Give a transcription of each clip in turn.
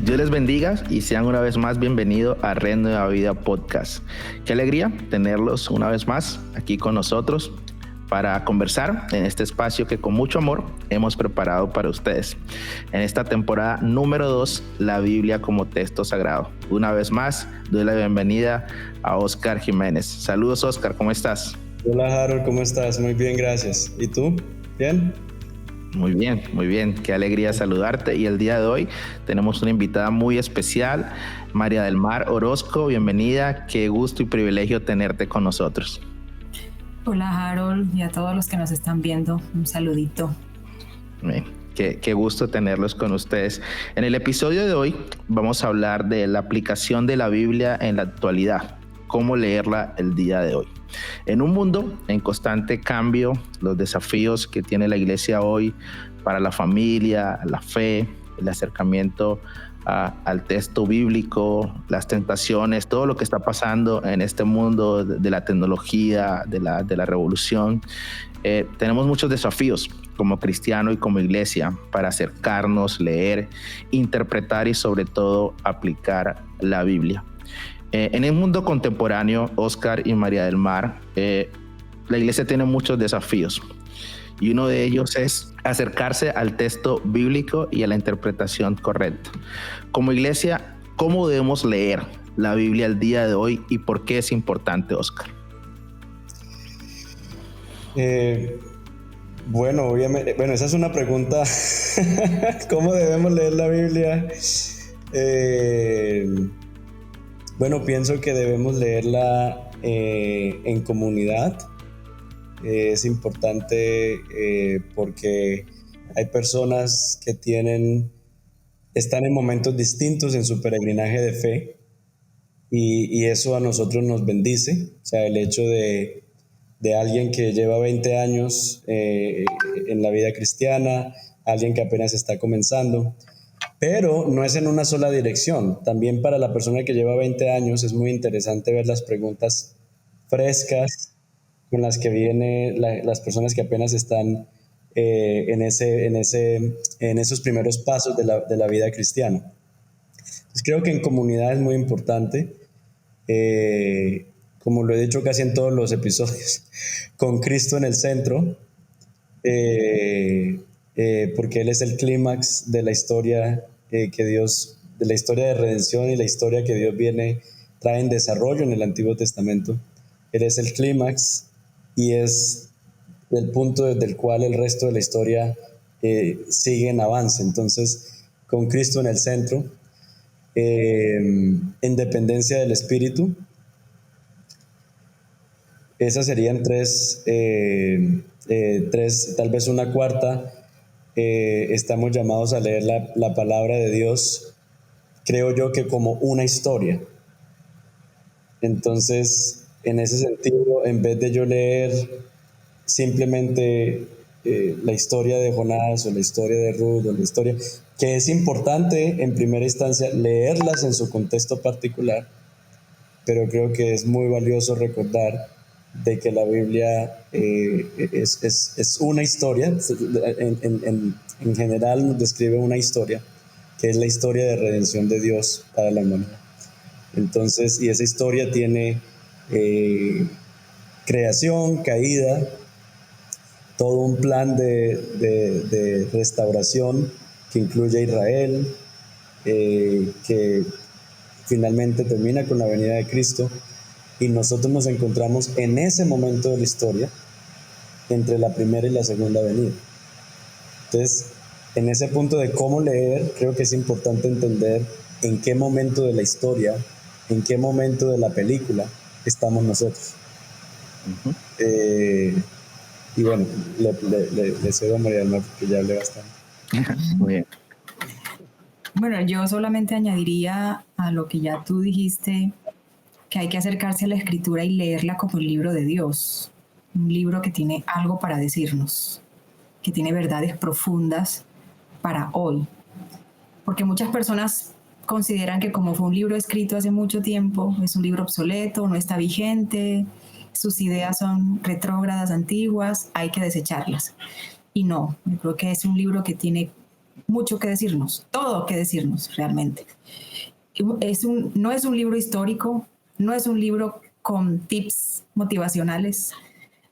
Dios les bendiga y sean una vez más bienvenidos a Red Nueva Vida Podcast. Qué alegría tenerlos una vez más aquí con nosotros para conversar en este espacio que con mucho amor hemos preparado para ustedes. En esta temporada número 2, la Biblia como texto sagrado. Una vez más, doy la bienvenida a Oscar Jiménez. Saludos, Oscar, ¿cómo estás? Hola, Harold, ¿cómo estás? Muy bien, gracias. ¿Y tú? ¿Bien? Muy bien, muy bien. Qué alegría saludarte. Y el día de hoy tenemos una invitada muy especial, María del Mar Orozco. Bienvenida. Qué gusto y privilegio tenerte con nosotros. Hola, Harold, y a todos los que nos están viendo, un saludito. Bien. Qué gusto tenerlos con ustedes. En el episodio de hoy vamos a hablar de la aplicación de la Biblia en la actualidad, cómo leerla el día de hoy. En un mundo en constante cambio, los desafíos que tiene la iglesia hoy para la familia, la fe, el acercamiento al texto bíblico, las tentaciones, todo lo que está pasando en este mundo de la tecnología, de la revolución. Tenemos muchos desafíos como cristiano y como iglesia para acercarnos, leer, interpretar y sobre todo aplicar la Biblia. En el mundo contemporáneo, Oscar y María del Mar, la iglesia tiene muchos desafíos y uno de ellos es acercarse al texto bíblico y a la interpretación correcta. Como iglesia, ¿cómo debemos leer la Biblia el día de hoy y por qué es importante, Oscar? Obviamente, esa es una pregunta. ¿Cómo debemos leer la Biblia? Pienso que debemos leerla en comunidad. Es importante porque hay personas que están en momentos distintos en su peregrinaje de fe y eso a nosotros nos bendice. O sea, el hecho de alguien que lleva 20 años en la vida cristiana, alguien que apenas está comenzando, pero no es en una sola dirección. También para la persona que lleva 20 años es muy interesante ver las preguntas frescas con las que vienen las personas que apenas están en esos primeros pasos de la vida cristiana. Entonces creo que en comunidad es muy importante, como lo he dicho casi en todos los episodios, con Cristo en el centro, porque Él es el clímax de la historia de la historia de redención y la historia que Dios trae en desarrollo en el Antiguo Testamento. Él es el clímax y es el punto desde el cual el resto de la historia sigue en avance. Entonces, con Cristo en el centro, en dependencia del Espíritu, esas serían tres, tal vez una cuarta. Estamos llamados a leer la palabra de Dios, creo yo que como una historia. Entonces, en ese sentido, en vez de yo leer simplemente la historia de Jonás o la historia de Ruth o la historia, que es importante en primera instancia leerlas en su contexto particular, pero creo que es muy valioso recordar de que la Biblia es una historia. En general nos describe una historia, que es la historia de redención de Dios para la humanidad. Entonces, y esa historia tiene creación, caída, todo un plan de restauración que incluye a Israel, que finalmente termina con la venida de Cristo, y nosotros nos encontramos en ese momento de la historia entre la primera y la segunda venida. Entonces, en ese punto de cómo leer, creo que es importante entender en qué momento de la historia, en qué momento de la película estamos nosotros. Uh-huh. Y bueno, le cedo a María del Mar porque ya hablé bastante. Muy bien. Bueno, yo solamente añadiría a lo que ya tú dijiste, que hay que acercarse a la Escritura y leerla como el libro de Dios, un libro que tiene algo para decirnos, que tiene verdades profundas para hoy. Porque muchas personas consideran que como fue un libro escrito hace mucho tiempo, es un libro obsoleto, no está vigente, sus ideas son retrógradas, antiguas, hay que desecharlas. Y no, yo creo que es un libro que tiene mucho que decirnos, todo que decirnos realmente. No es un libro histórico, no es un libro con tips motivacionales,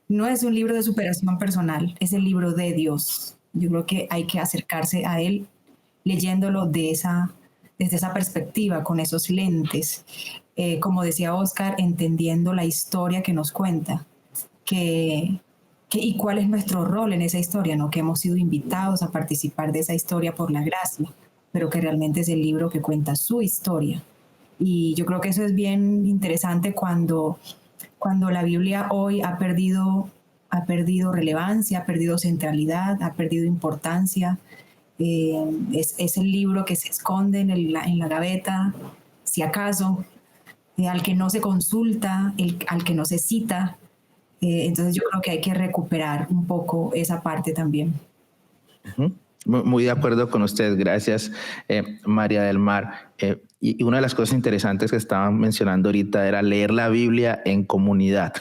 no es un libro de superación personal, es el libro de Dios. Yo creo que hay que acercarse a él leyéndolo desde esa perspectiva, con esos lentes. Como decía Oscar, entendiendo la historia que nos cuenta, y cuál es nuestro rol en esa historia, ¿no? Que hemos sido invitados a participar de esa historia por la gracia, pero que realmente es el libro que cuenta su historia. Y yo creo que eso es bien interesante cuando la Biblia hoy ha perdido relevancia, ha perdido centralidad, ha perdido importancia. Es el libro que se esconde en la gaveta, si acaso, al que no se consulta, al que no se cita. Entonces yo creo que hay que recuperar un poco esa parte también. Uh-huh. Muy de acuerdo con usted, gracias María del Mar. Y una de las cosas interesantes que estaban mencionando ahorita era leer la Biblia en comunidad.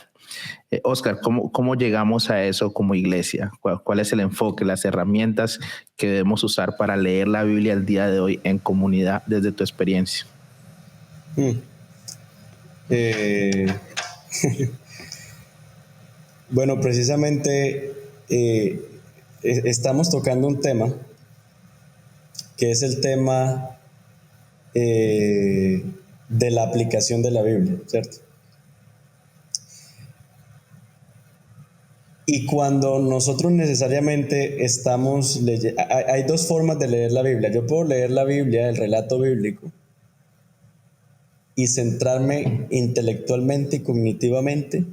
Oscar, ¿cómo llegamos a eso como iglesia? ¿Cuál es el enfoque, las herramientas que debemos usar para leer la Biblia el día de hoy en comunidad desde tu experiencia? Bueno, precisamente estamos tocando un tema que es el tema de la aplicación de la Biblia, ¿cierto? Y cuando nosotros necesariamente estamos leyendo, hay dos formas de leer la Biblia. Yo puedo leer la Biblia, el relato bíblico, y centrarme intelectualmente y cognitivamente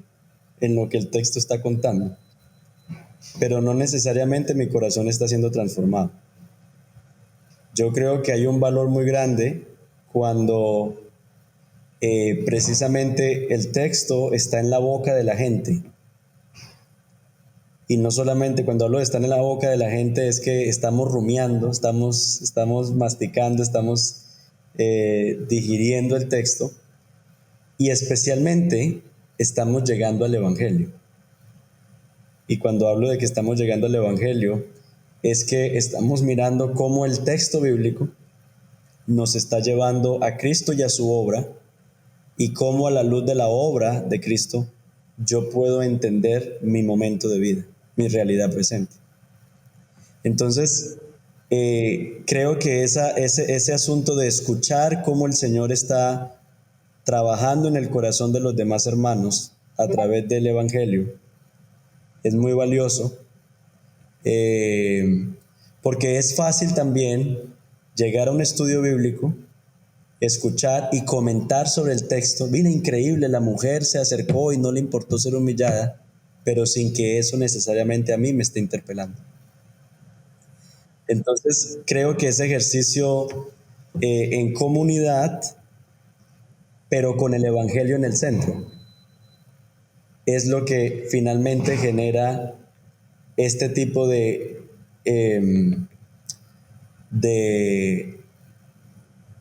en lo que el texto está contando, pero no necesariamente mi corazón está siendo transformado. Yo creo que hay un valor muy grande cuando precisamente el texto está en la boca de la gente. Y no solamente cuando hablo de estar en la boca de la gente es que estamos rumiando, estamos masticando, estamos digiriendo el texto, y especialmente estamos llegando al Evangelio. Y cuando hablo de que estamos llegando al Evangelio, es que estamos mirando cómo el texto bíblico nos está llevando a Cristo y a su obra, y cómo a la luz de la obra de Cristo yo puedo entender mi momento de vida, mi realidad presente. Entonces, creo que ese asunto de escuchar cómo el Señor está trabajando en el corazón de los demás hermanos a través del Evangelio es muy valioso, porque es fácil también llegar a un estudio bíblico, escuchar y comentar sobre el texto. Mira, increíble, la mujer se acercó y no le importó ser humillada, pero sin que eso necesariamente a mí me esté interpelando. Entonces, creo que ese ejercicio en comunidad, pero con el Evangelio en el centro, es lo que finalmente genera este tipo de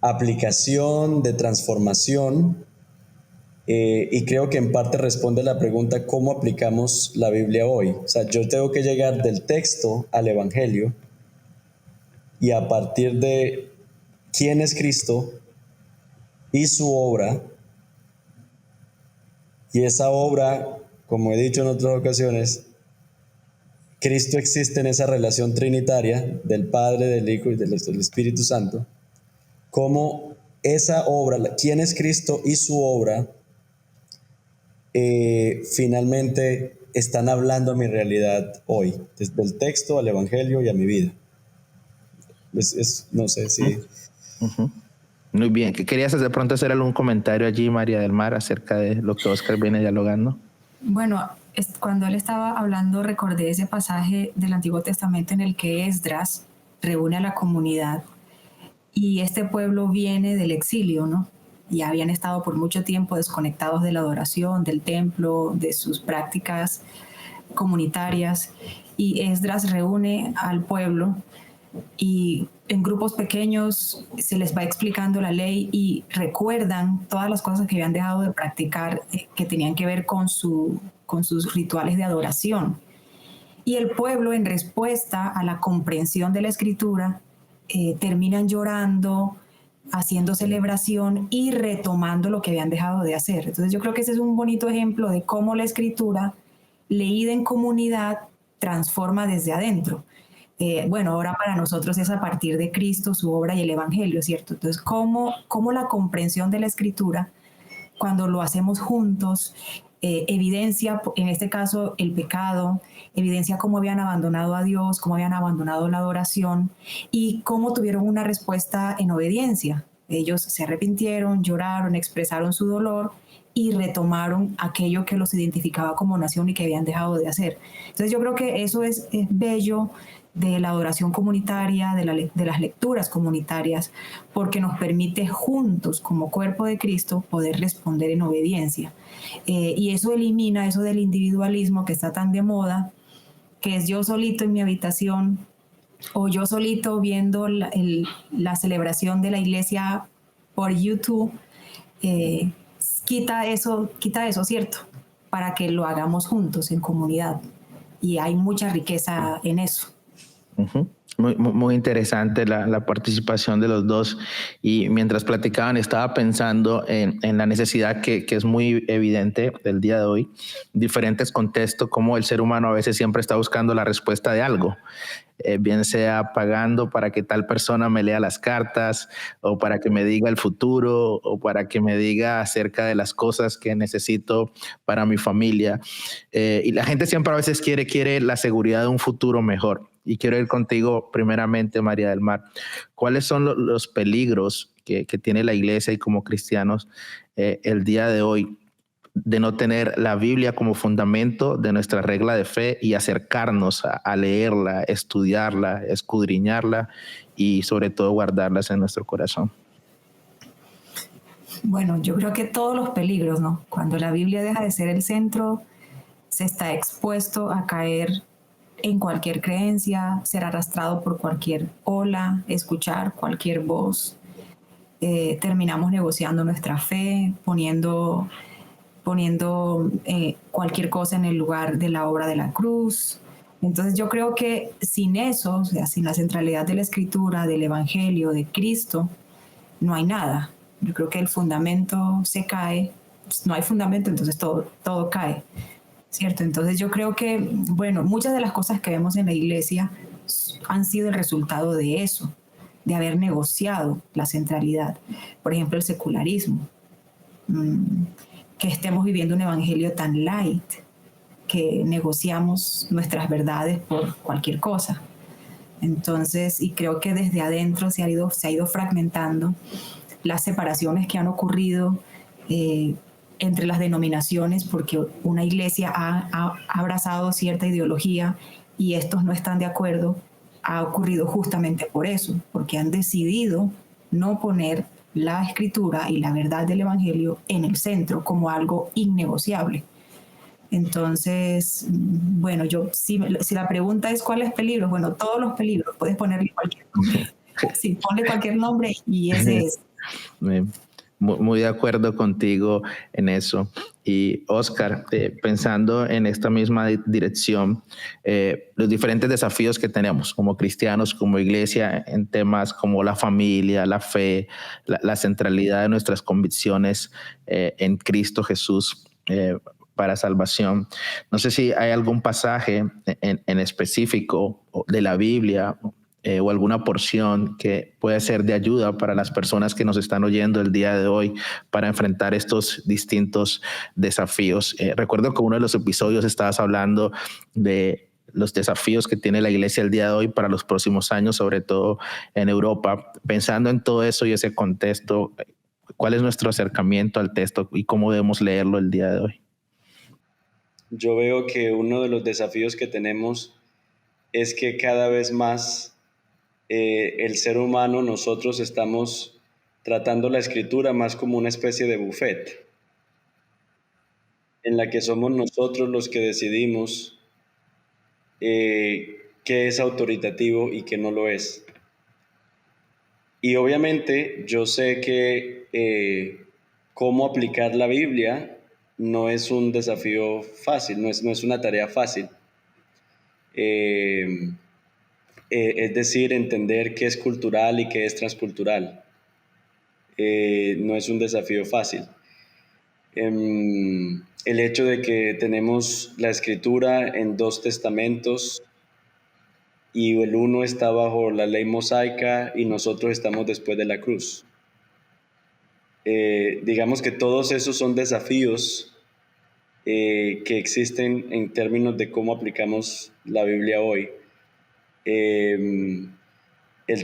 aplicación, de transformación, y creo que en parte responde a la pregunta ¿cómo aplicamos la Biblia hoy? O sea, yo tengo que llegar del texto al Evangelio, y a partir de quién es Cristo y su obra, y esa obra, como he dicho en otras ocasiones, Cristo existe en esa relación trinitaria del Padre, del Hijo y del Espíritu Santo, como esa obra, quién es Cristo y su obra, finalmente están hablando a mi realidad hoy, desde el texto al Evangelio y a mi vida. No sé si... Uh-huh. Muy bien. ¿Querías de pronto hacer algún comentario allí, María del Mar, acerca de lo que Oscar viene dialogando? Bueno, cuando él estaba hablando, recordé ese pasaje del Antiguo Testamento en el que Esdras reúne a la comunidad, y este pueblo viene del exilio, ¿no? Y habían estado por mucho tiempo desconectados de la adoración, del templo, de sus prácticas comunitarias, y Esdras reúne al pueblo y en grupos pequeños se les va explicando la ley y recuerdan todas las cosas que habían dejado de practicar, que tenían que ver con sus rituales de adoración. Y el pueblo, en respuesta a la comprensión de la Escritura, terminan llorando, haciendo celebración y retomando lo que habían dejado de hacer. Entonces yo creo que ese es un bonito ejemplo de cómo la escritura, leída en comunidad, transforma desde adentro. Bueno, ahora para nosotros es a partir de Cristo, su obra y el Evangelio, ¿cierto? Entonces, cómo la comprensión de la escritura, cuando lo hacemos juntos, evidencia, en este caso, el pecado, evidencia cómo habían abandonado a Dios, cómo habían abandonado la adoración y cómo tuvieron una respuesta en obediencia. Ellos se arrepintieron, lloraron, expresaron su dolor y retomaron aquello que los identificaba como nación y que habían dejado de hacer. Entonces yo creo que eso es bello de la adoración comunitaria, de las lecturas comunitarias, porque nos permite juntos, como cuerpo de Cristo, poder responder en obediencia. Y eso elimina eso del individualismo que está tan de moda, que es yo solito en mi habitación o yo solito viendo la celebración de la iglesia por YouTube. Quita eso, ¿cierto? Para que lo hagamos juntos, en comunidad. Y hay mucha riqueza en eso. Uh-huh. Muy interesante la participación de los dos, y mientras platicaban estaba pensando en la necesidad que es muy evidente del día de hoy, diferentes contextos, como el ser humano a veces siempre está buscando la respuesta de algo, bien sea pagando para que tal persona me lea las cartas, o para que me diga el futuro, o para que me diga acerca de las cosas que necesito para mi familia, y la gente siempre a veces quiere la seguridad de un futuro mejor. Y quiero ir contigo primeramente, María del Mar. ¿Cuáles son los peligros que tiene la iglesia y como cristianos el día de hoy de no tener la Biblia como fundamento de nuestra regla de fe y acercarnos a leerla, estudiarla, escudriñarla y sobre todo guardarlas en nuestro corazón? Bueno, yo creo que todos los peligros, ¿no? Cuando la Biblia deja de ser el centro, se está expuesto a caer en cualquier creencia, ser arrastrado por cualquier ola, escuchar cualquier voz. Terminamos negociando nuestra fe, poniendo cualquier cosa en el lugar de la obra de la cruz. Entonces yo creo que sin eso, o sea, sin la centralidad de la escritura, del evangelio, de Cristo, no hay nada. Yo creo que el fundamento se cae, no hay fundamento, entonces todo cae, ¿cierto? Entonces yo creo que, bueno, muchas de las cosas que vemos en la iglesia han sido el resultado de eso, de haber negociado la centralidad. Por ejemplo, el secularismo. Que estemos viviendo un evangelio tan light, que negociamos nuestras verdades por cualquier cosa. Entonces, y creo que desde adentro se ha ido fragmentando las separaciones que han ocurrido entre las denominaciones, porque una iglesia ha abrazado cierta ideología y estos no están de acuerdo. Ha ocurrido justamente por eso, porque han decidido no poner la escritura y la verdad del evangelio en el centro como algo innegociable. Entonces, bueno, si la pregunta es ¿cuáles peligros? Bueno, todos los peligros, puedes ponerle cualquier nombre. Sí, ponle cualquier nombre y ese es. Muy de acuerdo contigo en eso. Y Oscar, pensando en esta misma dirección, los diferentes desafíos que tenemos como cristianos, como iglesia, en temas como la familia, la fe, la centralidad de nuestras convicciones en Cristo Jesús para salvación. No sé si hay algún pasaje en específico de la Biblia o alguna porción que puede ser de ayuda para las personas que nos están oyendo el día de hoy para enfrentar estos distintos desafíos. Recuerdo que uno de los episodios estabas hablando de los desafíos que tiene la iglesia el día de hoy para los próximos años, sobre todo en Europa. Pensando en todo eso y ese contexto, ¿cuál es nuestro acercamiento al texto y cómo debemos leerlo el día de hoy? Yo veo que uno de los desafíos que tenemos es que cada vez más el ser humano, nosotros estamos tratando la escritura más como una especie de buffet, en la que somos nosotros los que decidimos qué es autoritativo y qué no lo es. Y obviamente yo sé que cómo aplicar la Biblia no es un desafío fácil, no es una tarea fácil. Es decir, entender qué es cultural y qué es transcultural. No es un desafío fácil. El hecho de que tenemos la escritura en 2 testamentos y el uno está bajo la ley mosaica y nosotros estamos después de la cruz. Digamos que todos esos son desafíos que existen en términos de cómo aplicamos la Biblia hoy. El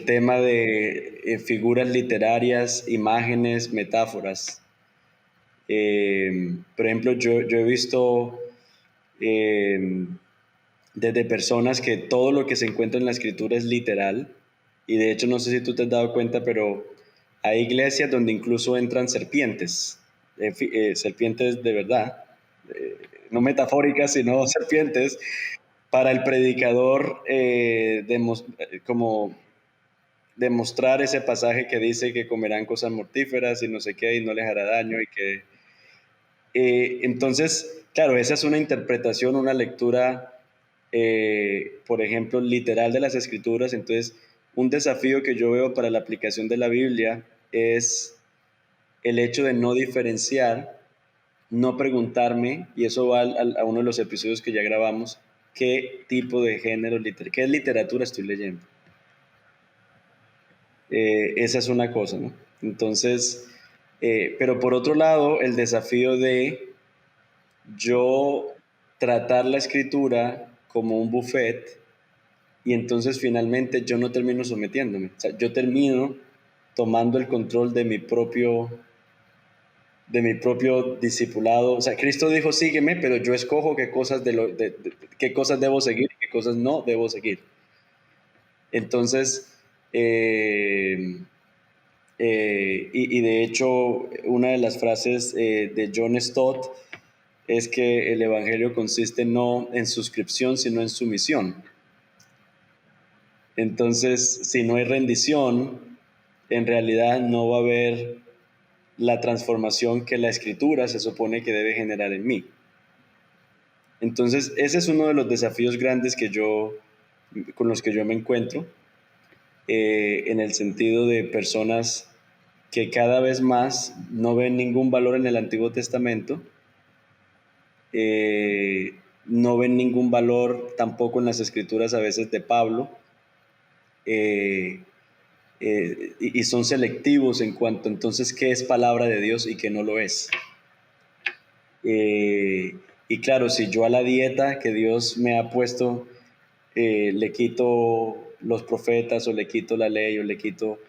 tema de figuras literarias, imágenes, metáforas. Por ejemplo, yo he visto desde personas que todo lo que se encuentra en la escritura es literal, y de hecho no sé si tú te has dado cuenta, pero hay iglesias donde incluso entran serpientes, serpientes de verdad, no metafóricas, sino serpientes, para el predicador como demostrar ese pasaje que dice que comerán cosas mortíferas y no sé qué, y no les hará daño, y que entonces, claro, esa es una interpretación, una lectura, por ejemplo, literal de las escrituras. Entonces, un desafío que yo veo para la aplicación de la Biblia es el hecho de no diferenciar, no preguntarme, y eso va a uno de los episodios que ya grabamos, qué tipo de género, qué literatura estoy leyendo. Esa es una cosa, ¿no? Entonces, pero por otro lado, el desafío de yo tratar la escritura como un buffet, y entonces finalmente yo no termino sometiéndome. O sea, yo termino tomando el control de mi propio discipulado. O sea, Cristo dijo, sígueme, pero yo escojo qué cosas, qué cosas debo seguir y qué cosas no debo seguir. Entonces, y de hecho, una de las frases de John Stott es que el evangelio consiste no en suscripción, sino en sumisión. Entonces, si no hay rendición, en realidad no va a haber la transformación que la escritura se supone que debe generar en mí. Entonces, ese es uno de los desafíos grandes con los que yo me encuentro, en el sentido de personas que cada vez más no ven ningún valor en el Antiguo Testamento, no ven ningún valor tampoco en las escrituras a veces de Pablo, y son selectivos en cuanto entonces qué es palabra de Dios y qué no lo es. Y claro, si yo a la dieta que Dios me ha puesto le quito los profetas o le quito la ley o le quito,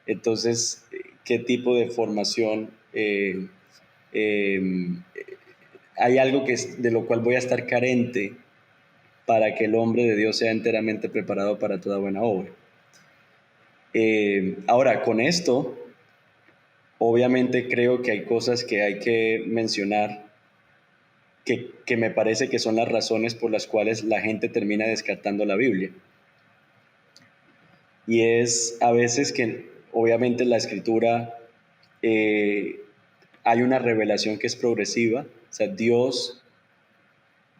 entonces, ¿qué tipo de formación? Hay algo de lo cual voy a estar carente para que el hombre de Dios sea enteramente preparado para toda buena obra. Ahora, con esto, obviamente creo que hay cosas que hay que mencionar que me parece que son las razones por las cuales la gente termina descartando la Biblia. Y es a veces que obviamente en la escritura hay una revelación que es progresiva, o sea, Dios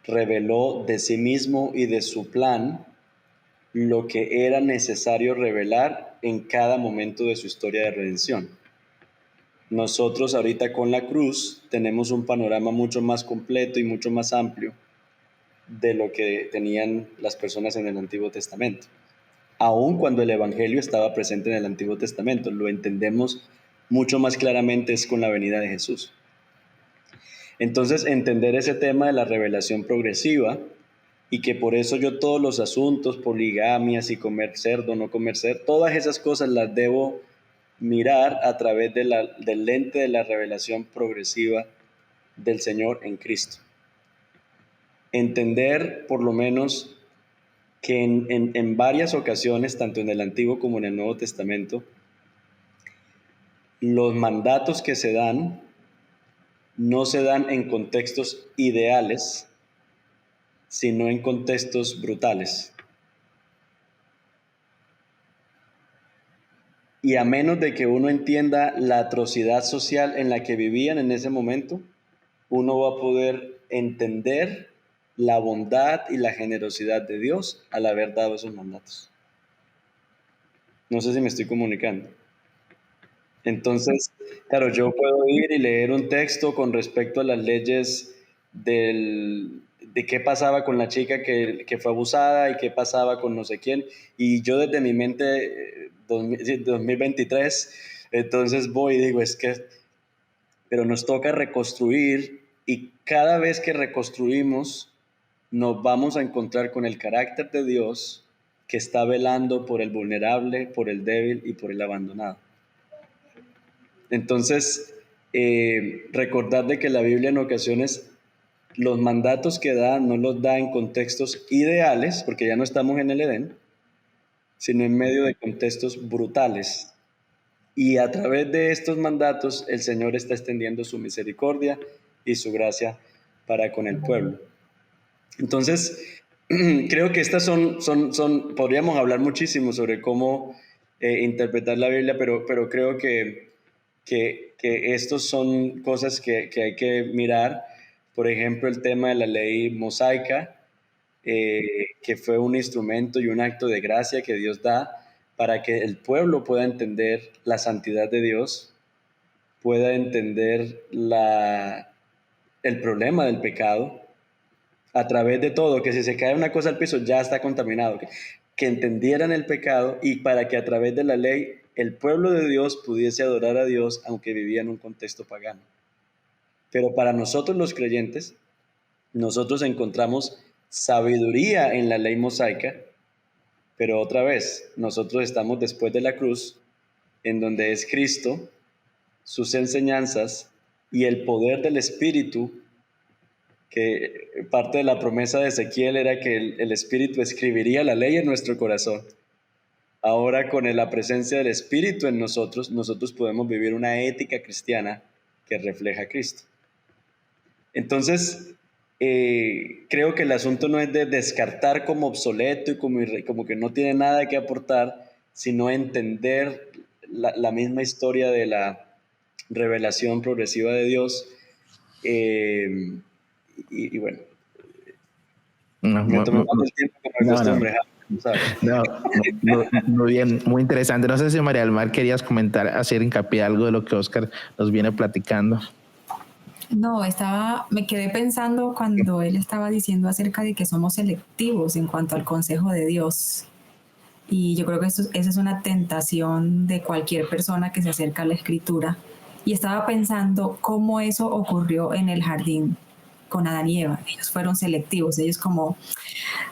reveló de sí mismo y de su plan lo que era necesario revelar en cada momento de su historia de redención. Nosotros ahorita con la cruz tenemos un panorama mucho más completo y mucho más amplio de lo que tenían las personas en el Antiguo Testamento. Aun cuando el Evangelio estaba presente en el Antiguo Testamento, lo entendemos mucho más claramente es con la venida de Jesús. Entonces, entender ese tema de la revelación progresiva, y que por eso yo todos los asuntos, poligamia, si comer cerdo, no comer cerdo, todas esas cosas las debo mirar a través del lente de la revelación progresiva del Señor en Cristo. Entender por lo menos que en varias ocasiones, tanto en el Antiguo como en el Nuevo Testamento, los mandatos que se dan no se dan en contextos ideales, sino en contextos brutales. Y a menos de que uno entienda la atrocidad social en la que vivían en ese momento, uno va a poder entender la bondad y la generosidad de Dios al haber dado esos mandatos. No sé si me estoy comunicando. Entonces, claro, yo puedo ir y leer un texto con respecto a las leyes de qué pasaba con la chica que fue abusada y qué pasaba con no sé quién. Y yo desde mi mente, 2023, entonces voy y digo, es que, pero nos toca reconstruir y cada vez que reconstruimos, nos vamos a encontrar con el carácter de Dios que está velando por el vulnerable, por el débil y por el abandonado. Entonces, recordar de que la Biblia en ocasiones los mandatos que da no los da en contextos ideales, porque ya no estamos en el Edén, sino en medio de contextos brutales. Y a través de estos mandatos el Señor está extendiendo su misericordia y su gracia para con el pueblo. Entonces, creo que estas podríamos hablar muchísimo sobre cómo interpretar la Biblia, pero creo que estos son cosas que hay que mirar. Por ejemplo, el tema de la ley mosaica, que fue un instrumento y un acto de gracia que Dios da para que el pueblo pueda entender la santidad de Dios, pueda entender el problema del pecado, a través de todo, que si se cae una cosa al piso ya está contaminado, que entendieran el pecado y para que a través de la ley el pueblo de Dios pudiese adorar a Dios aunque vivía en un contexto pagano. Pero para nosotros los creyentes, nosotros encontramos sabiduría en la ley mosaica, pero otra vez, nosotros estamos después de la cruz, en donde es Cristo, sus enseñanzas y el poder del Espíritu, que parte de la promesa de Ezequiel era que el Espíritu escribiría la ley en nuestro corazón. Ahora con la presencia del Espíritu en nosotros, nosotros podemos vivir una ética cristiana que refleja a Cristo. Entonces, creo que el asunto no es de descartar como obsoleto y como que no tiene nada que aportar, sino entender la misma historia de la revelación progresiva de Dios. Y bueno, me tomé más del tiempo que me acostumbré. Muy bien, muy interesante. No sé si María del Mar querías comentar, hacer hincapié algo de lo que Oscar nos viene platicando. No, me quedé pensando cuando él estaba diciendo acerca de que somos selectivos en cuanto al consejo de Dios. Y yo creo que esa es una tentación de cualquier persona que se acerca a la Escritura. Y estaba pensando cómo eso ocurrió en el jardín con Adán y Eva. Ellos fueron selectivos. Ellos como,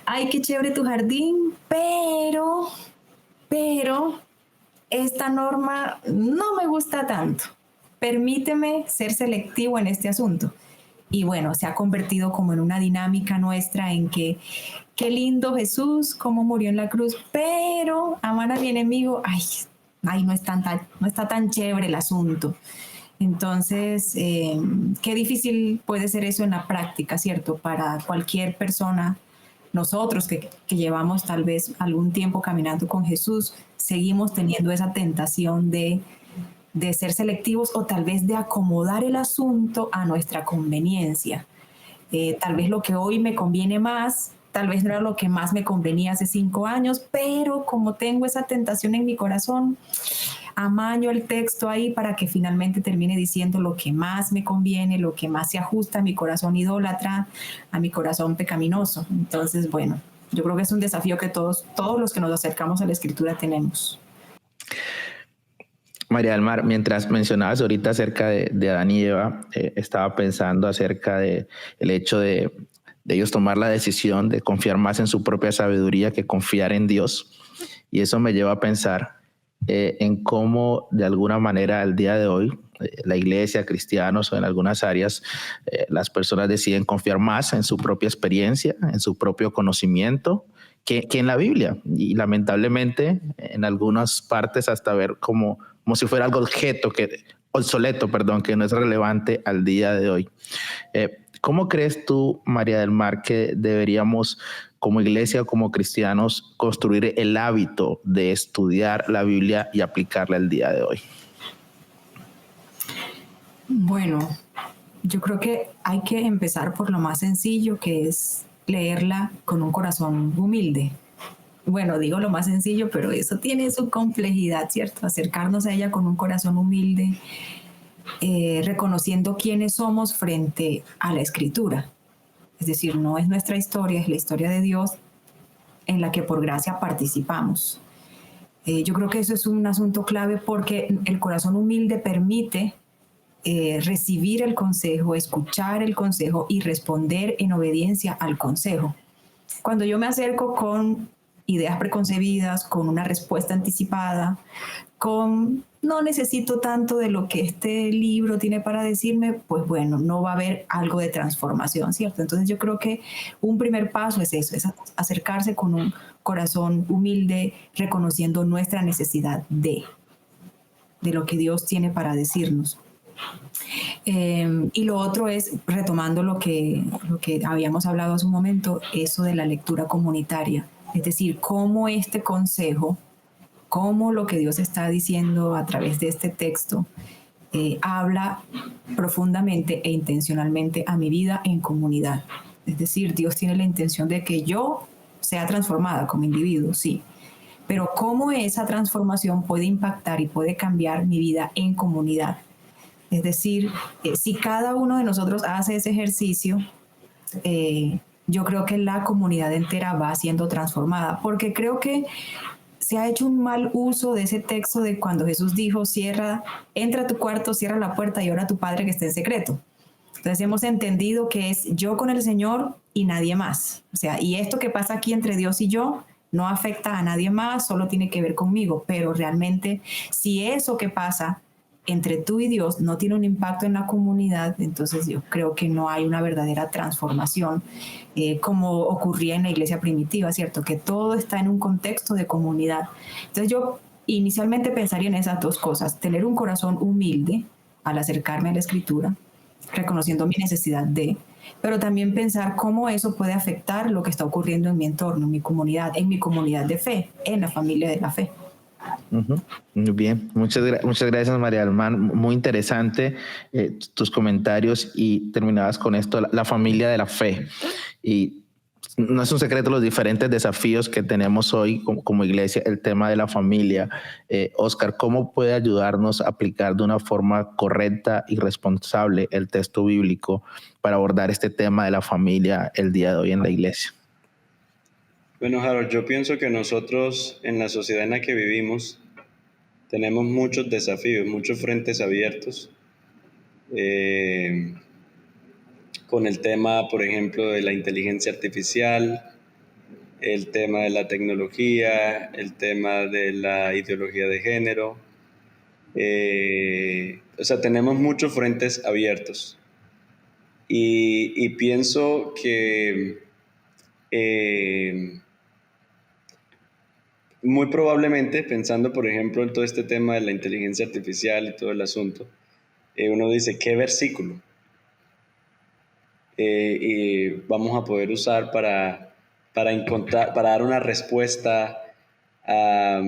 ay, qué chévere tu jardín, pero esta norma no me gusta tanto. Permíteme ser selectivo en este asunto. Y bueno, se ha convertido como en una dinámica nuestra en que qué lindo Jesús, cómo murió en la cruz, pero amar a mi enemigo, ay, no está tan chévere el asunto. Entonces, qué difícil puede ser eso en la práctica, ¿cierto? Para cualquier persona, nosotros que llevamos tal vez algún tiempo caminando con Jesús, seguimos teniendo esa tentación de ser selectivos o tal vez de acomodar el asunto a nuestra conveniencia. Tal vez lo que hoy me conviene más, tal vez no era lo que más me convenía hace 5 años, pero como tengo esa tentación en mi corazón, amaño el texto ahí para que finalmente termine diciendo lo que más me conviene, lo que más se ajusta a mi corazón idólatra, a mi corazón pecaminoso. Entonces, bueno, yo creo que es un desafío que todos los que nos acercamos a la Escritura tenemos. María del Mar, mientras mencionabas ahorita acerca de Adán y Eva, estaba pensando acerca del hecho de ellos tomar la decisión de confiar más en su propia sabiduría que confiar en Dios. Y eso me lleva a pensar en cómo de alguna manera al día de hoy la iglesia, cristianos o en algunas áreas, las personas deciden confiar más en su propia experiencia, en su propio conocimiento, que en la Biblia. Y lamentablemente en algunas partes hasta ver como si fuera algo obsoleto, que no es relevante al día de hoy. ¿Cómo crees tú, María del Mar, que deberíamos como iglesia, como cristianos, construir el hábito de estudiar la Biblia y aplicarla el día de hoy? Bueno, yo creo que hay que empezar por lo más sencillo, que es leerla con un corazón humilde. bueno, digo lo más sencillo, pero eso tiene su complejidad, ¿cierto? Acercarnos a ella con un corazón humilde, reconociendo quiénes somos frente a la escritura. Es decir, no es nuestra historia, es la historia de Dios en la que por gracia participamos. Yo creo que eso es un asunto clave porque el corazón humilde permite recibir el consejo, escuchar el consejo y responder en obediencia al consejo. Cuando yo me acerco con ideas preconcebidas, con una respuesta anticipada, con no necesito tanto de lo que este libro tiene para decirme, pues bueno, no va a haber algo de transformación, ¿cierto? Entonces yo creo que un primer paso es eso, es acercarse con un corazón humilde, reconociendo nuestra necesidad de lo que Dios tiene para decirnos. Y lo otro es, retomando lo que habíamos hablado hace un momento, eso de la lectura comunitaria. Es decir, cómo este consejo, cómo lo que Dios está diciendo a través de este texto, habla profundamente e intencionalmente a mi vida en comunidad. Es decir, Dios tiene la intención de que yo sea transformada como individuo, sí. Pero cómo esa transformación puede impactar y puede cambiar mi vida en comunidad. Es decir, si cada uno de nosotros hace ese ejercicio, yo creo que la comunidad entera va siendo transformada, porque creo que se ha hecho un mal uso de ese texto de cuando Jesús dijo, entra a tu cuarto, cierra la puerta y ora a tu Padre que esté en secreto. Entonces hemos entendido que es yo con el Señor y nadie más. O sea, y esto que pasa aquí entre Dios y yo no afecta a nadie más, solo tiene que ver conmigo. Pero realmente, si eso que pasa entre tú y Dios no tiene un impacto en la comunidad, entonces yo creo que no hay una verdadera transformación, como ocurría en la iglesia primitiva, ¿cierto? Que todo está en un contexto de comunidad. Entonces yo inicialmente pensaría en esas dos cosas, tener un corazón humilde al acercarme a la escritura, reconociendo mi necesidad pero también pensar cómo eso puede afectar lo que está ocurriendo en mi entorno, en mi comunidad de fe, en la familia de la fe. Muy bien, muchas gracias María del Mar, muy interesante tus comentarios y terminabas con esto, la familia de la fe. Y no es un secreto los diferentes desafíos que tenemos hoy como iglesia, el tema de la familia. Oscar, ¿cómo puede ayudarnos a aplicar de una forma correcta y responsable el texto bíblico para abordar este tema de la familia el día de hoy en la iglesia? Bueno, Harold, yo pienso que nosotros en la sociedad en la que vivimos tenemos muchos desafíos, muchos frentes abiertos, con el tema, por ejemplo, de la inteligencia artificial, el tema de la tecnología, el tema de la ideología de género. O sea, tenemos muchos frentes abiertos. Y pienso que muy probablemente, pensando por ejemplo en todo este tema de la inteligencia artificial y todo el asunto, uno dice, ¿qué versículo? Y vamos a poder usar para dar una respuesta a,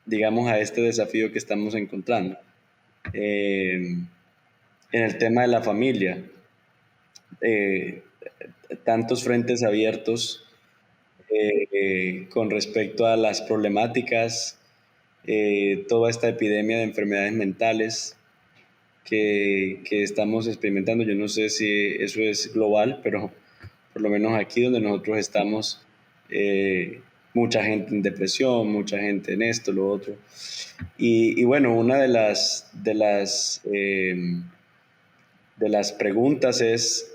digamos, a este desafío que estamos encontrando. En el tema de la familia, tantos frentes abiertos con respecto a las problemáticas, toda esta epidemia de enfermedades mentales que estamos experimentando. Yo no sé si eso es global, pero por lo menos aquí donde nosotros estamos, mucha gente en depresión, mucha gente en esto, lo otro. Y bueno, una de las preguntas es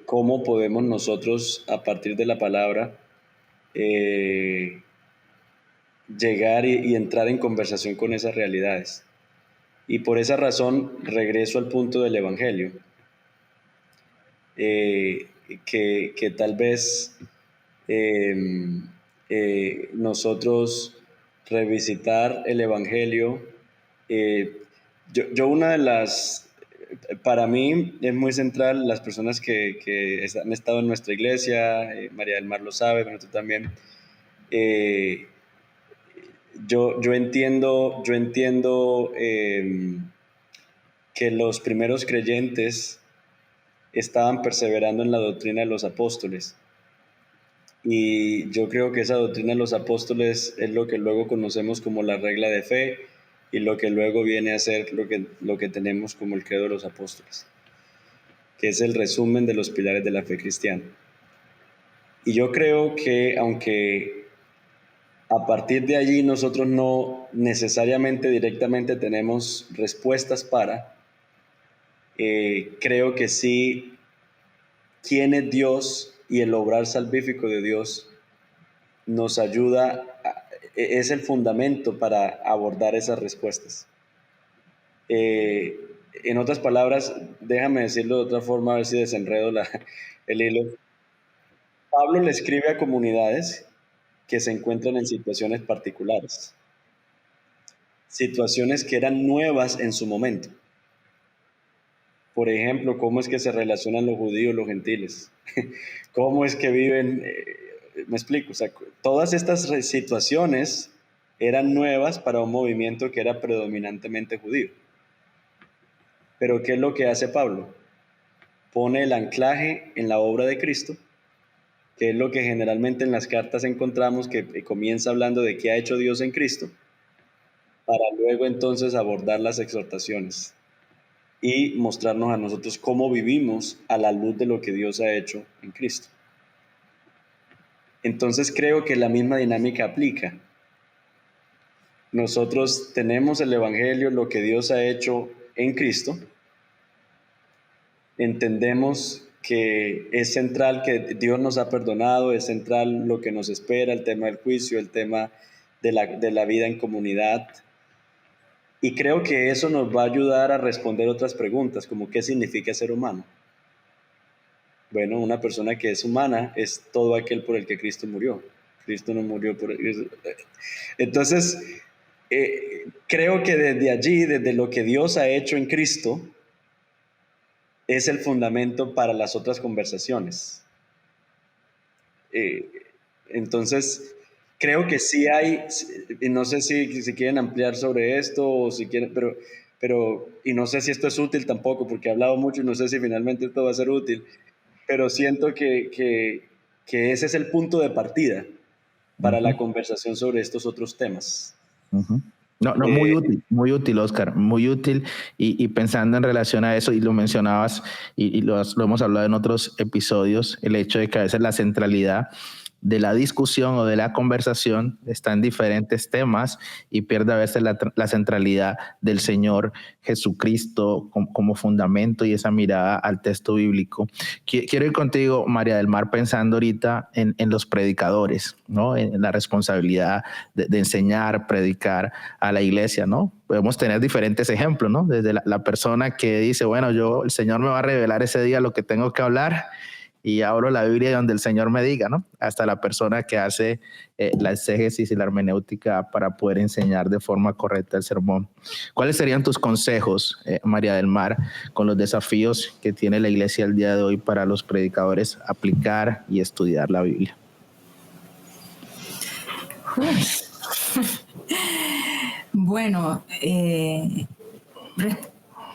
cómo podemos nosotros, a partir de la palabra, llegar y entrar en conversación con esas realidades. Y por esa razón regreso al punto del Evangelio, que tal vez nosotros revisitar el Evangelio. Yo una de las, para mí es muy central, las personas que han estado en nuestra iglesia, María del Mar lo sabe, pero tú también, yo entiendo que los primeros creyentes estaban perseverando en la doctrina de los apóstoles. Y yo creo que esa doctrina de los apóstoles es lo que luego conocemos como la regla de fe y lo que luego viene a ser lo que tenemos como el credo de los apóstoles, que es el resumen de los pilares de la fe cristiana. Y yo creo que aunque a partir de allí nosotros no necesariamente directamente tenemos respuestas creo que sí, quién es Dios y el obrar salvífico de Dios nos ayuda, es el fundamento para abordar esas respuestas. En otras palabras, déjame decirlo de otra forma, a ver si desenredo el hilo. Pablo le escribe a comunidades que se encuentran en situaciones particulares, situaciones que eran nuevas en su momento. Por ejemplo, cómo es que se relacionan los judíos y los gentiles, cómo es que viven, me explico, o sea, todas estas situaciones eran nuevas para un movimiento que era predominantemente judío. Pero ¿qué es lo que hace Pablo? Pone el anclaje en la obra de Cristo, que es lo que generalmente en las cartas encontramos, que comienza hablando de qué ha hecho Dios en Cristo, para luego entonces abordar las exhortaciones y mostrarnos a nosotros cómo vivimos a la luz de lo que Dios ha hecho en Cristo. Entonces creo que la misma dinámica aplica. Nosotros tenemos el Evangelio, lo que Dios ha hecho en Cristo. Entendemos que es central, que Dios nos ha perdonado, es central lo que nos espera, el tema del juicio, el tema de la vida en comunidad. Y creo que eso nos va a ayudar a responder otras preguntas, como ¿qué significa ser humano? Bueno, una persona que es humana es todo aquel por el que Cristo murió. Cristo no murió por él. Entonces, creo que desde allí, desde lo que Dios ha hecho en Cristo, es el fundamento para las otras conversaciones. Entonces, creo que sí hay, y no sé si quieren ampliar sobre esto o si quieren, pero, y no sé si esto es útil tampoco, porque he hablado mucho y no sé si finalmente esto va a ser útil, pero siento que ese es el punto de partida para la conversación sobre estos otros temas. No, muy útil, Oscar, muy útil. Y pensando en relación a eso, y lo mencionabas, y lo hemos hablado en otros episodios, el hecho de que a veces la centralidad de la discusión o de la conversación está en diferentes temas y pierde a veces la centralidad del Señor Jesucristo como fundamento y esa mirada al texto bíblico. Quiero ir contigo, María del Mar, pensando ahorita en los predicadores, ¿no? En la responsabilidad de enseñar, predicar a la iglesia, ¿no? Podemos tener diferentes ejemplos, ¿no? Desde la persona que dice, bueno, el Señor me va a revelar ese día lo que tengo que hablar y abro la Biblia donde el Señor me diga, ¿no? Hasta la persona que hace la exégesis y la hermenéutica para poder enseñar de forma correcta el sermón. ¿Cuáles serían tus consejos, María del Mar, con los desafíos que tiene la iglesia el día de hoy para los predicadores aplicar y estudiar la Biblia? Bueno,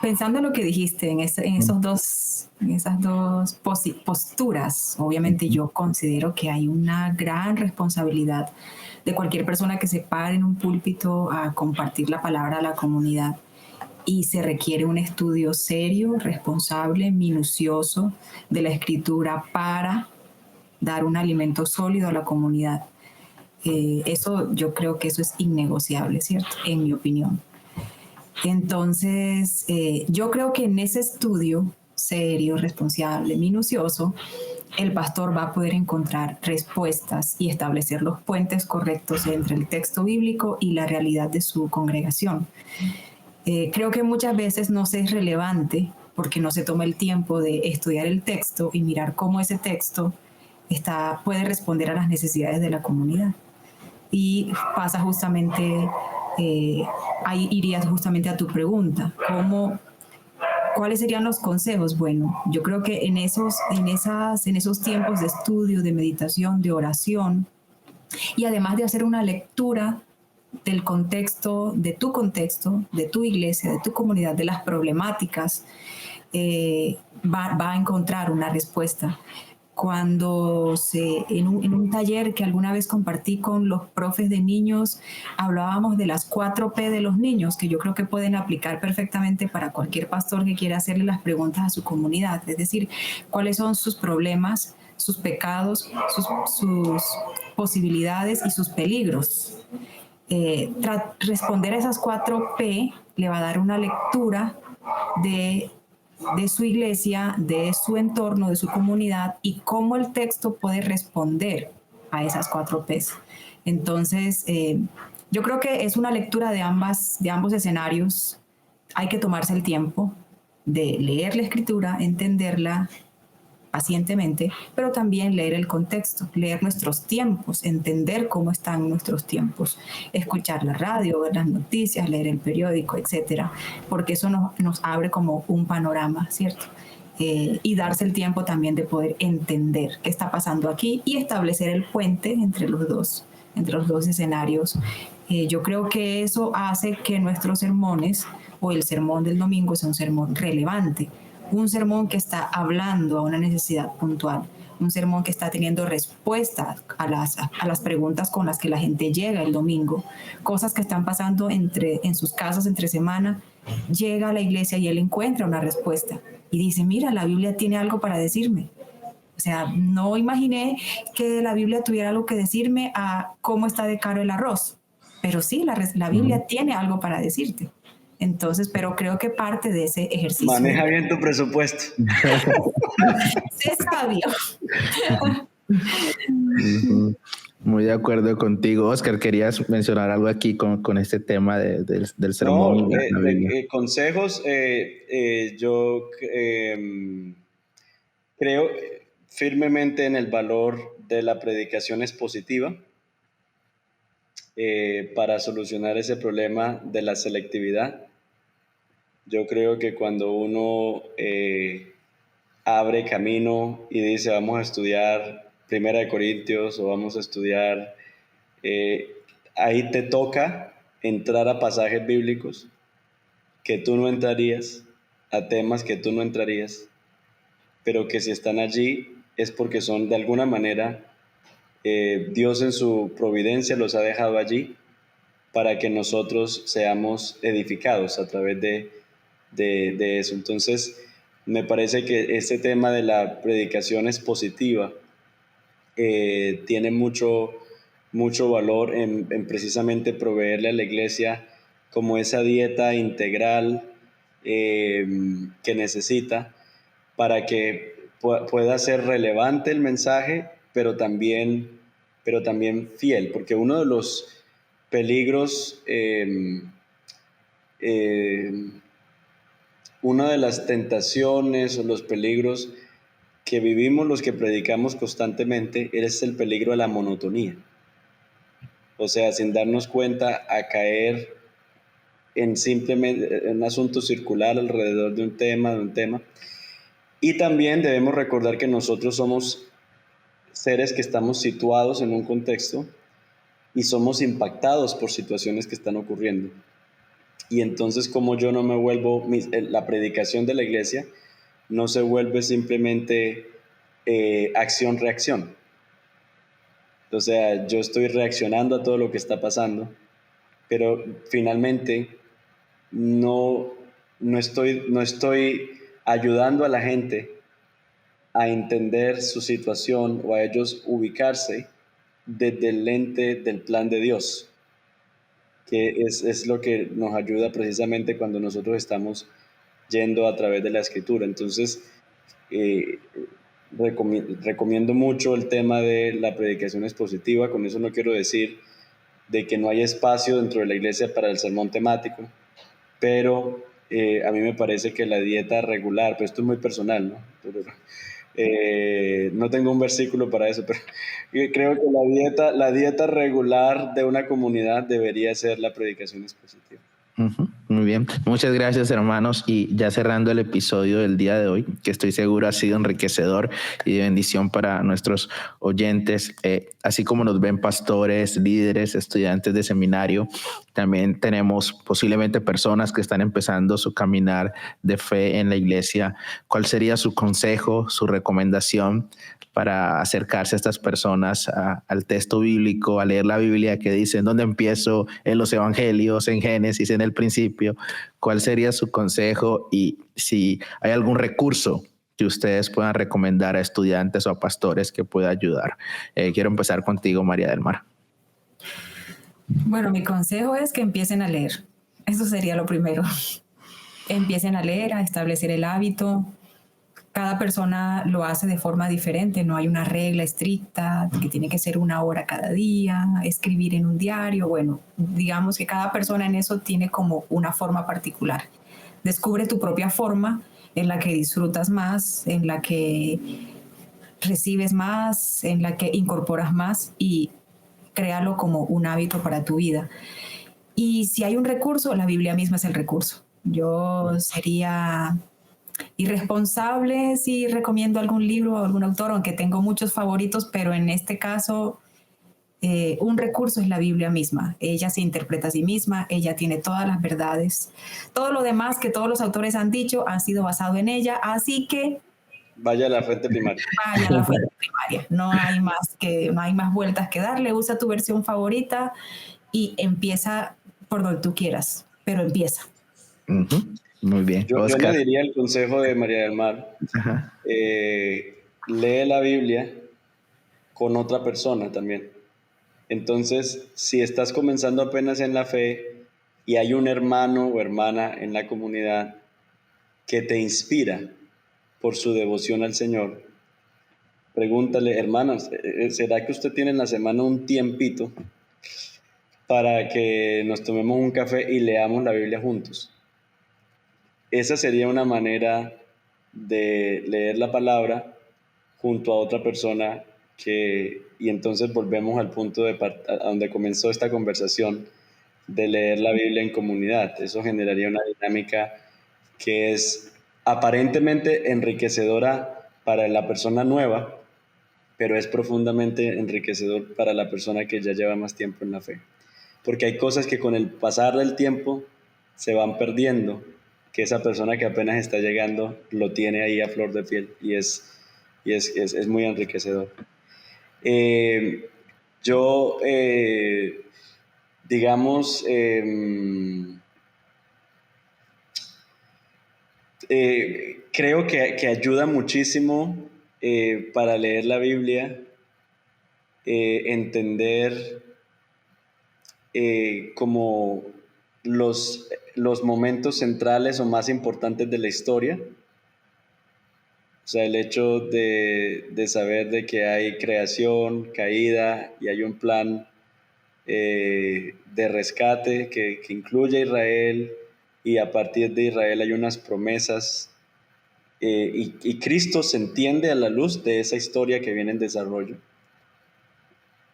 pensando en lo que dijiste, en esas dos posturas, obviamente yo considero que hay una gran responsabilidad de cualquier persona que se pare en un púlpito a compartir la palabra a la comunidad. Y se requiere un estudio serio, responsable, minucioso de la Escritura para dar un alimento sólido a la comunidad. Eso, yo creo que eso es innegociable, ¿cierto? En mi opinión. Entonces, yo creo que en ese estudio serio, responsable, minucioso, el pastor va a poder encontrar respuestas y establecer los puentes correctos entre el texto bíblico y la realidad de su congregación. Creo que muchas veces no se es relevante porque no se toma el tiempo de estudiar el texto y mirar cómo ese texto puede responder a las necesidades de la comunidad. Y pasa justamente, ahí irías justamente a tu pregunta, ¿cuáles serían los consejos? Bueno, yo creo que en esos tiempos de estudio, de meditación, de oración, y además de hacer una lectura del contexto, de tu iglesia, de tu comunidad, de las problemáticas, va a encontrar una respuesta. cuando en un taller que alguna vez compartí con los profes de niños, hablábamos de las 4P de los niños, que yo creo que pueden aplicar perfectamente para cualquier pastor que quiera hacerle las preguntas a su comunidad. Es decir, cuáles son sus problemas, sus pecados, sus posibilidades y sus peligros. Responder a esas 4P le va a dar una lectura de su iglesia, de su entorno, de su comunidad y cómo el texto puede responder a esas 4Ps. Entonces, yo creo que es una lectura de ambos escenarios. Hay que tomarse el tiempo de leer la escritura, entenderla pacientemente, pero también leer el contexto, leer nuestros tiempos, entender cómo están nuestros tiempos, escuchar la radio, ver las noticias, leer el periódico, etcétera, porque eso nos abre como un panorama, ¿cierto? Y darse el tiempo también de poder entender qué está pasando aquí y establecer el puente entre los dos escenarios. Yo creo que eso hace que nuestros sermones o el sermón del domingo sea un sermón relevante, un sermón que está hablando a una necesidad puntual, un sermón que está teniendo respuesta a las preguntas con las que la gente llega el domingo, cosas que están pasando en sus casas entre semana, llega a la iglesia y él encuentra una respuesta y dice, mira, la Biblia tiene algo para decirme. O sea, no imaginé que la Biblia tuviera algo que decirme a cómo está de caro el arroz, pero sí, la Biblia tiene algo para decirte. Entonces, pero creo que parte de ese ejercicio. Maneja bien tu presupuesto. Sé sabio. Muy de acuerdo contigo. Oscar, ¿querías mencionar algo aquí con este tema del sermón? No, consejos. Yo creo firmemente en el valor de la predicación expositiva para solucionar ese problema de la selectividad. Yo creo que cuando uno abre camino y dice vamos a estudiar Primera de Corintios o vamos a estudiar, ahí te toca entrar a pasajes bíblicos que tú no entrarías, a temas que tú no entrarías, pero que si están allí es porque son de alguna manera, Dios en su providencia los ha dejado allí para que nosotros seamos edificados a través de eso. Entonces, me parece que este tema de la predicación expositiva tiene mucho valor en precisamente proveerle a la iglesia como esa dieta integral que necesita para que pueda ser relevante el mensaje, pero también fiel, porque uno de los peligros, una de las tentaciones o los peligros que vivimos los que predicamos constantemente es el peligro de la monotonía. O sea, sin darnos cuenta, a caer en simplemente un asunto circular alrededor de un tema. Y también debemos recordar que nosotros somos seres que estamos situados en un contexto y somos impactados por situaciones que están ocurriendo. Y entonces, como yo no me vuelvo, la predicación de la iglesia no se vuelve simplemente acción-reacción. O sea, yo estoy reaccionando a todo lo que está pasando, pero finalmente no estoy ayudando a la gente a entender su situación o a ellos ubicarse desde el lente del plan de Dios, que es lo que nos ayuda precisamente cuando nosotros estamos yendo a través de la escritura. Entonces, recomiendo mucho el tema de la predicación expositiva. Con eso no quiero decir de que no hay espacio dentro de la iglesia para el sermón temático, pero a mí me parece que la dieta regular, pero esto es muy personal, ¿no? No tengo un versículo para eso, pero creo que la dieta regular de una comunidad debería ser la predicación expositiva. Muy bien, muchas gracias hermanos, y ya cerrando el episodio del día de hoy, que estoy seguro ha sido enriquecedor y de bendición para nuestros oyentes, así como nos ven pastores, líderes, estudiantes de seminario, también tenemos posiblemente personas que están empezando su caminar de fe en la iglesia. ¿Cuál sería su consejo, su recomendación para acercarse a estas personas al texto bíblico, a leer la Biblia, que dice, ¿dónde empiezo? En los evangelios, en Génesis, en el principio. ¿Cuál sería su consejo? Y si hay algún recurso que ustedes puedan recomendar a estudiantes o a pastores que pueda ayudar. Quiero empezar contigo, María del Mar. Bueno, mi consejo es que empiecen a leer. Eso sería lo primero. Empiecen a leer, a establecer el hábito. Cada persona lo hace de forma diferente, no hay una regla estricta que tiene que ser 1 hora cada día, escribir en un diario. Bueno, digamos que cada persona en eso tiene como una forma particular. Descubre tu propia forma en la que disfrutas más, en la que recibes más, en la que incorporas más, y créalo como un hábito para tu vida. Y si hay un recurso, la Biblia misma es el recurso. Yo sería irresponsable si recomiendo algún libro o algún autor, aunque tengo muchos favoritos, pero en este caso un recurso es la Biblia misma. Ella se interpreta a sí misma, ella tiene todas las verdades. Todo lo demás que todos los autores han dicho ha sido basado en ella, así que vaya a la fuente primaria. Vaya a la fuente primaria. No hay más vueltas que darle. Usa tu versión favorita y empieza por donde tú quieras, pero empieza. Uh-huh. Muy bien. Yo le diría el consejo de María del Mar. Lee la Biblia con otra persona también. Entonces, si estás comenzando apenas en la fe y hay un hermano o hermana en la comunidad que te inspira por su devoción al Señor, pregúntale, hermanos, ¿será que usted tiene en la semana un tiempito para que nos tomemos un café y leamos la Biblia juntos? Esa sería una manera de leer la palabra junto a otra persona y entonces volvemos al punto a donde comenzó esta conversación de leer la Biblia en comunidad. Eso generaría una dinámica que es aparentemente enriquecedora para la persona nueva, pero es profundamente enriquecedor para la persona que ya lleva más tiempo en la fe. Porque hay cosas que con el pasar del tiempo se van perdiendo, que esa persona que apenas está llegando lo tiene ahí a flor de piel, y es muy enriquecedor. Digamos, creo que ayuda muchísimo para leer la Biblia, entender como los momentos centrales o más importantes de la historia. O sea, el hecho de saber de que hay creación, caída, y hay un plan de rescate que incluye a Israel, y a partir de Israel hay unas promesas, y Cristo se entiende a la luz de esa historia que viene en desarrollo.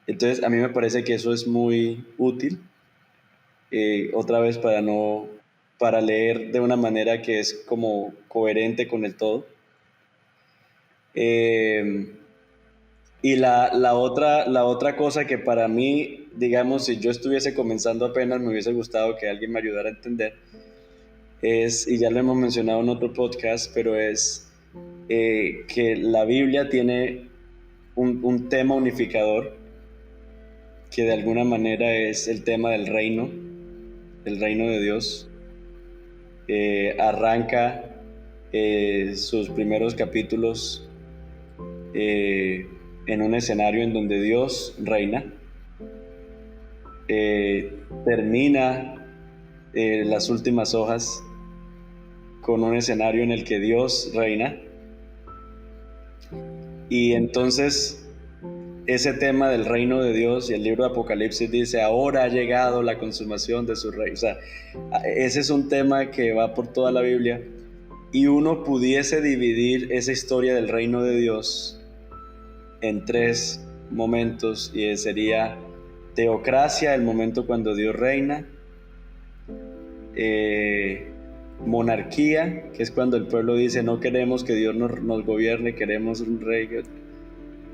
Entonces, a mí me parece que eso es muy útil, otra vez para leer de una manera que es como coherente con el todo. Y la otra cosa que para mí, digamos, si yo estuviese comenzando apenas, me hubiese gustado que alguien me ayudara a entender, y ya lo hemos mencionado en otro podcast, pero es que la Biblia tiene un tema unificador, que de alguna manera es el tema del reino de Dios. Arranca sus primeros capítulos en un escenario en donde Dios reina. Termina las últimas hojas con un escenario en el que Dios reina. Y entonces ese tema del reino de Dios, y el libro de Apocalipsis dice, ahora ha llegado la consumación de su reino. O sea, ese es un tema que va por toda la Biblia, y uno pudiese dividir esa historia del reino de Dios en 3 momentos, y sería teocracia, el momento cuando Dios reina; monarquía, que es cuando el pueblo dice no queremos que Dios nos gobierne, queremos un rey,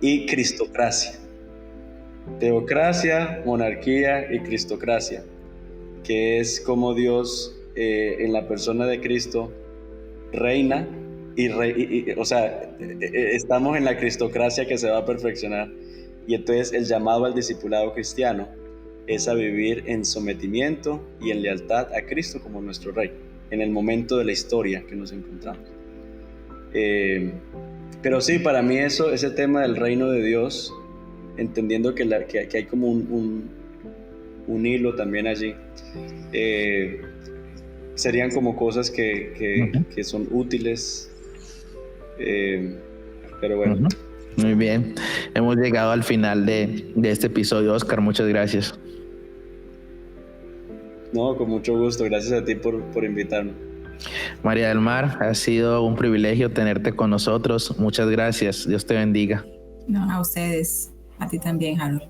y cristocracia. Teocracia, monarquía y cristocracia, que es como Dios en la persona de Cristo reina o sea, estamos en la cristocracia que se va a perfeccionar, y entonces el llamado al discipulado cristiano es a vivir en sometimiento y en lealtad a Cristo como nuestro Rey, en el momento de la historia que nos encontramos. Pero sí, para mí ese tema del reino de Dios, entendiendo que hay como un hilo también allí, serían como cosas que son útiles, pero bueno. Uh-huh. Muy bien, hemos llegado al final de este episodio, Oscar, muchas gracias. No, con mucho gusto, gracias a ti por invitarme. María del Mar, ha sido un privilegio tenerte con nosotros, muchas gracias, Dios te bendiga. No, a ustedes, a ti también, Harold.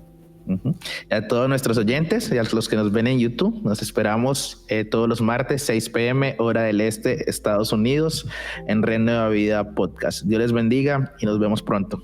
Uh-huh. Y a todos nuestros oyentes y a los que nos ven en YouTube, nos esperamos todos los martes 6 p.m. hora del este, Estados Unidos, en Red Nueva Vida Podcast. Dios les bendiga y nos vemos pronto.